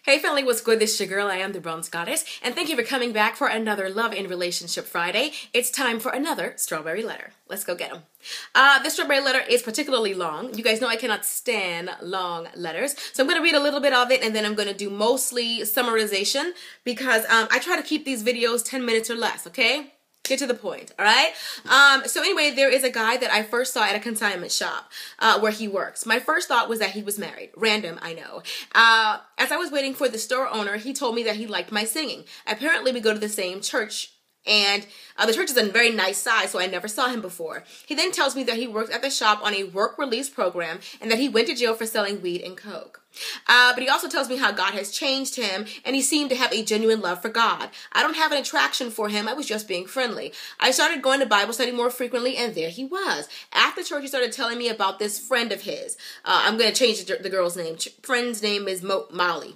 Hey family, what's good? This is your girl, I am the Bronze Goddess, and thank you for coming back for another Love and Relationship Friday. It's time for another Strawberry Letter. Let's go get them. This Strawberry Letter is particularly long. You guys know I cannot stand long letters, so I'm going to read a little bit of it, and then I'm going to do mostly summarization, because I try to keep these videos 10 minutes or less, okay? Get to the point, all right? So anyway, there is a guy that I first saw at a consignment shop where he works. My first thought was that he was married. Random, I know. As I was waiting for the store owner, he told me that he liked my singing. Apparently, we go to the same church, and the church is a very nice size, so I never saw him before. He then tells me that he works at the shop on a work release program and that he went to jail for selling weed and coke. But he also tells me how God has changed him, and he seemed to have a genuine love for God. I don't have an attraction for him. I was just being friendly. I started going to Bible study more frequently, and there he was. After church, he started telling me about this friend of his. I'm going to change the girl's name. Friend's name is Molly.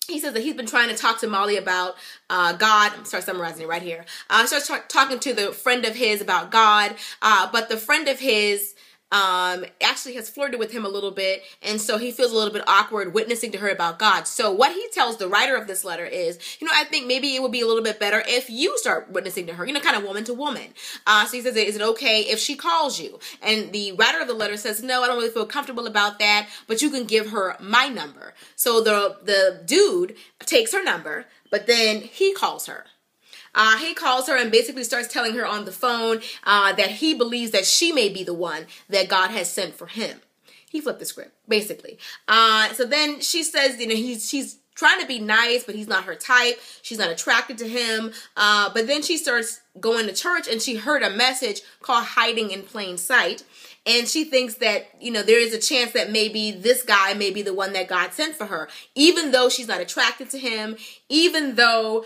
He says that he's been trying to talk to Molly about God. I'm sorry, summarizing it right here. Starts talking to the friend of his about God, but the friend of his actually has flirted with him a little bit, and so he feels a little bit awkward witnessing to her about God. So what he tells the writer of this letter is, I think maybe it would be a little bit better if you start witnessing to her, kind of woman to woman. So he says, is it okay if she calls you? And the writer of the letter says, no, I don't really feel comfortable about that, but you can give her my number. So the dude takes her number, but then he calls her. He calls her and basically starts telling her on the phone that he believes that she may be the one that God has sent for him. He flipped the script, basically. So then she says, she's trying to be nice, but he's not her type. She's not attracted to him. But then she starts going to church, and she heard a message called Hiding in Plain Sight. And she thinks that, there is a chance that maybe this guy may be the one that God sent for her, even though she's not attracted to him, even though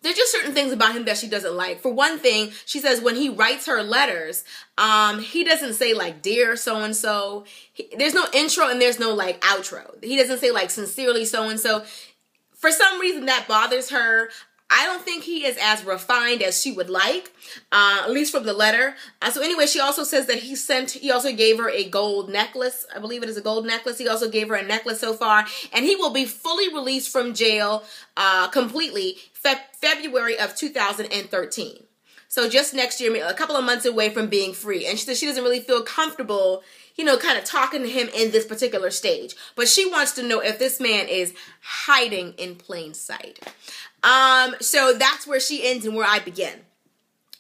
there's just certain things about him that she doesn't like. For one thing, she says when he writes her letters, he doesn't say like, dear so-and-so. There's no intro and there's no like outro. He doesn't say like, sincerely so-and-so. For some reason that bothers her. I don't think he is as refined as she would like, at least from the letter. So anyway, she also says that he also gave her a gold necklace. I believe it is a gold necklace. He also gave her a necklace so far, and he will be fully released from jail completely February of 2013. So just next year, a couple of months away from being free. And she says she doesn't really feel comfortable, kind of talking to him in this particular stage. But she wants to know if this man is hiding in plain sight. So that's where she ends and where I begin.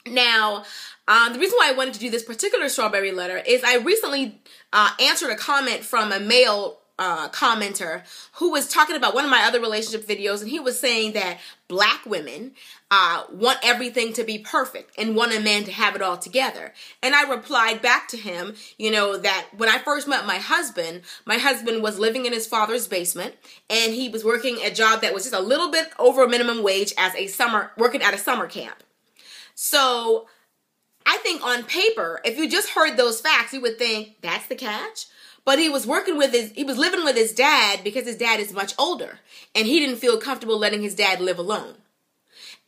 Now, the reason why I wanted to do this particular Strawberry Letter is I recently answered a comment from a male commenter who was talking about one of my other relationship videos, and he was saying that black women want everything to be perfect and want a man to have it all together. And I replied back to him, that when I first met my husband was living in his father's basement, and he was working a job that was just a little bit over minimum wage as working at a summer camp. So I think on paper, if you just heard those facts, you would think that's the catch. But he was living with his dad because his dad is much older, and he didn't feel comfortable letting his dad live alone.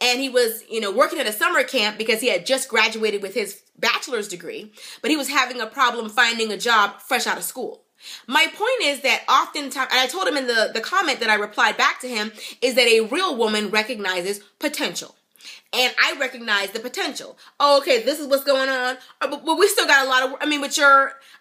And he was, working at a summer camp because he had just graduated with his bachelor's degree, but he was having a problem finding a job fresh out of school. My point is that oftentimes, and I told him in the comment that I replied back to him, is that a real woman recognizes potential. And I recognize the potential. Oh, okay, this is what's going on. But we still got a lot of,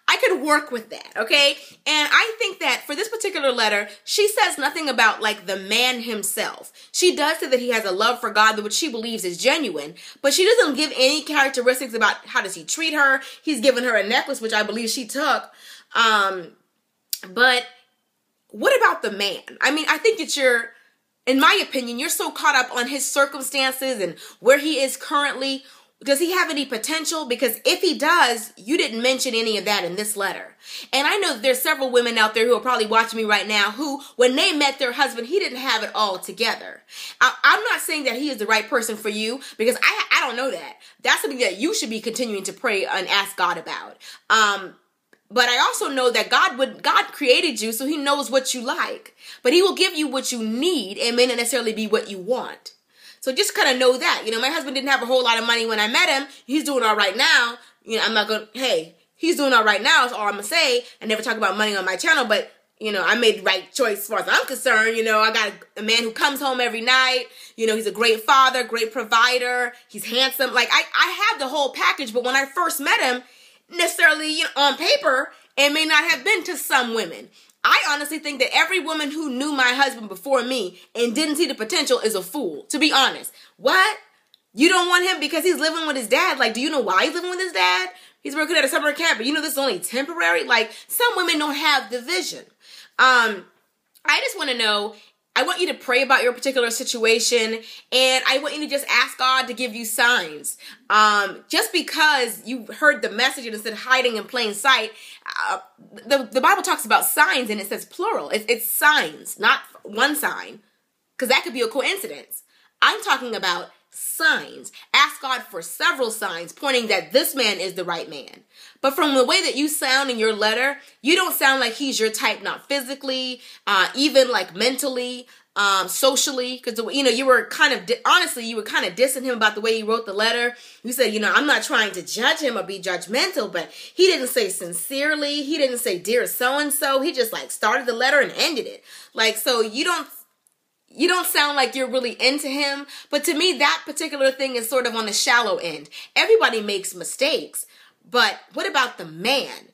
I could work with that, okay? And I think that for this particular letter, she says nothing about like the man himself. She does say that he has a love for God, which she believes is genuine, but she doesn't give any characteristics about how does he treat her. He's given her a necklace, which I believe she took. But what about the man? I think that in my opinion, you're so caught up on his circumstances and where he is currently. Does he have any potential? Because if he does, you didn't mention any of that in this letter. And I know that there's several women out there who are probably watching me right now who, when they met their husband, he didn't have it all together. I'm not saying that he is the right person for you, because I don't know that. That's something that you should be continuing to pray and ask God about. But I also know that God created you, so he knows what you like. But he will give you what you need. It may not necessarily be what you want. So just kind of know that. My husband didn't have a whole lot of money when I met him. He's doing all right now. I'm not going to, he's doing all right now is all I'm going to say. I never talk about money on my channel, but I made the right choice as far as I'm concerned. I got a man who comes home every night. He's a great father, great provider. He's handsome. Like, I have the whole package. But when I first met him, necessarily, on paper, it may not have been to some women. I honestly think that every woman who knew my husband before me and didn't see the potential is a fool, to be honest. What? You don't want him because he's living with his dad? Like, do you know why he's living with his dad? He's working at a summer camp, but this is only temporary? Like, some women don't have the vision. I just want to know, I want you to pray about your particular situation, and I want you to just ask God to give you signs. Just because you heard the message and it said hiding in plain sight, the Bible talks about signs and it says plural. It's signs, not one sign, because that could be a coincidence. I'm talking about signs. Ask God for several signs pointing that this man is the right man. But from the way that you sound in your letter, you don't sound like he's your type, not physically, even like mentally, socially, because you were kind of honestly, you were kind of dissing him about the way he wrote the letter. You said, I'm not trying to judge him or be judgmental, but he didn't say sincerely. He didn't say dear so and so. He just like started the letter and ended it. Like, so you don't sound like you're really into him. But to me, that particular thing is sort of on the shallow end. Everybody makes mistakes. But what about the man?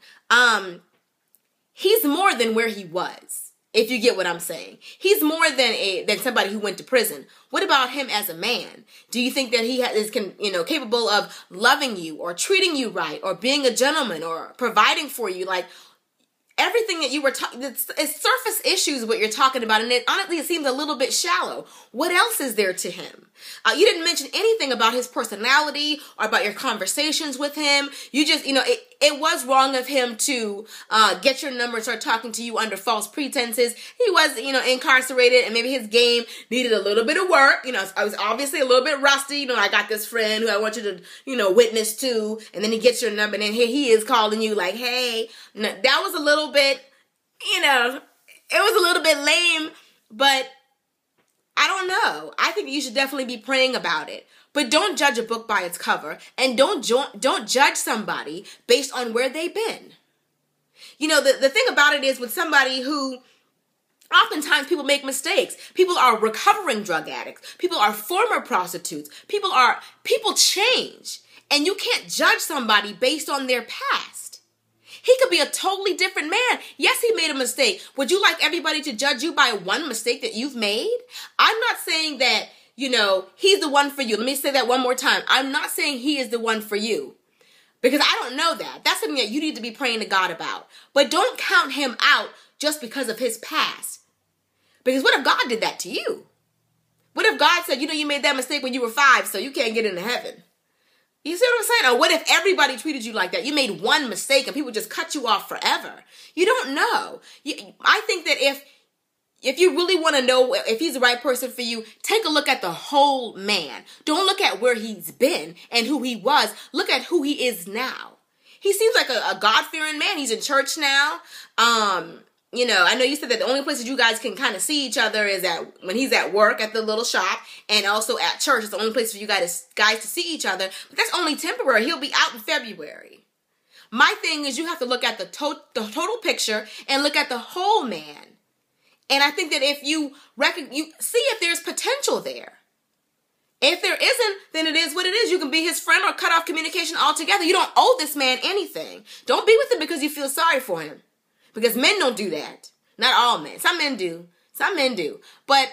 He's more than where he was, if you get what I'm saying. He's more than somebody who went to prison. What about him as a man? Do you think that he is capable of loving you or treating you right or being a gentleman or providing for you? Like, everything that you were talking, it's surface issues what you're talking about, and honestly, it seems a little bit shallow. What else is there to him? You didn't mention anything about his personality or about your conversations with him. You just, it was wrong of him to get your number and start talking to you under false pretenses. He was, incarcerated, and maybe his game needed a little bit of work. I was obviously a little bit rusty. I got this friend who I want you to, witness to, and then he gets your number, and then here he is calling you like, hey. That was a little bit, it was a little bit lame, but I don't know. I think you should definitely be praying about it. But don't judge a book by its cover, and don't judge somebody based on where they've been. The thing about it is with somebody who, oftentimes people make mistakes. People are recovering drug addicts. People are former prostitutes. People change, and you can't judge somebody based on their past. He could be a totally different man. Yes, he made a mistake. Would you like everybody to judge you by one mistake that you've made? I'm not saying that, he's the one for you. Let me say that one more time. I'm not saying he is the one for you, because I don't know that. That's something that you need to be praying to God about. But don't count him out just because of his past. Because what if God did that to you? What if God said, you made that mistake when you were 5, so you can't get into heaven? You see what I'm saying? Or what if everybody treated you like that? You made one mistake and people just cut you off forever. You don't know. I think that if you really want to know if he's the right person for you, take a look at the whole man. Don't look at where he's been and who he was. Look at who he is now. He seems like a God-fearing man. He's in church now. I know you said that the only places you guys can kind of see each other is when he's at work at the little shop, and also at church. It's the only place for you guys to see each other. But that's only temporary. He'll be out in February. My thing is you have to look at the total picture and look at the whole man. And I think that if you see if there's potential there. If there isn't, then it is what it is. You can be his friend or cut off communication altogether. You don't owe this man anything. Don't be with him because you feel sorry for him. Because men don't do that. Not all men. Some men do. But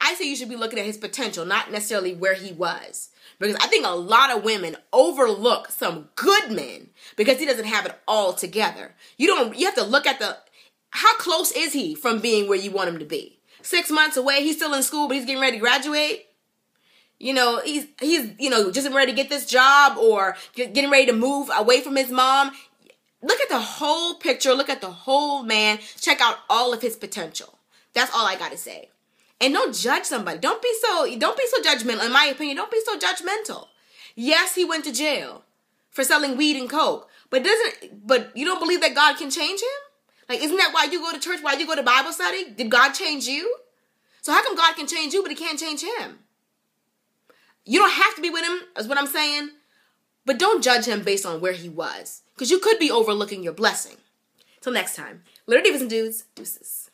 I say you should be looking at his potential, not necessarily where he was. Because I think a lot of women overlook some good men because he doesn't have it all together. You have to look at how close is he from being where you want him to be? 6 months away, he's still in school, but he's getting ready to graduate. He's just ready to get this job or getting ready to move away from his mom. Look at the whole picture. Look at the whole man. Check out all of his potential. That's all I got to say. And don't judge somebody. Don't be so judgmental. In my opinion, don't be so judgmental. Yes, he went to jail for selling weed and coke. But you don't believe that God can change him? Like, isn't that why you go to church? Why you go to Bible study? Did God change you? So how come God can change you, but he can't change him? You don't have to be with him, is what I'm saying. But don't judge him based on where he was, because you could be overlooking your blessing. Till next time, Little divas and dudes, deuces.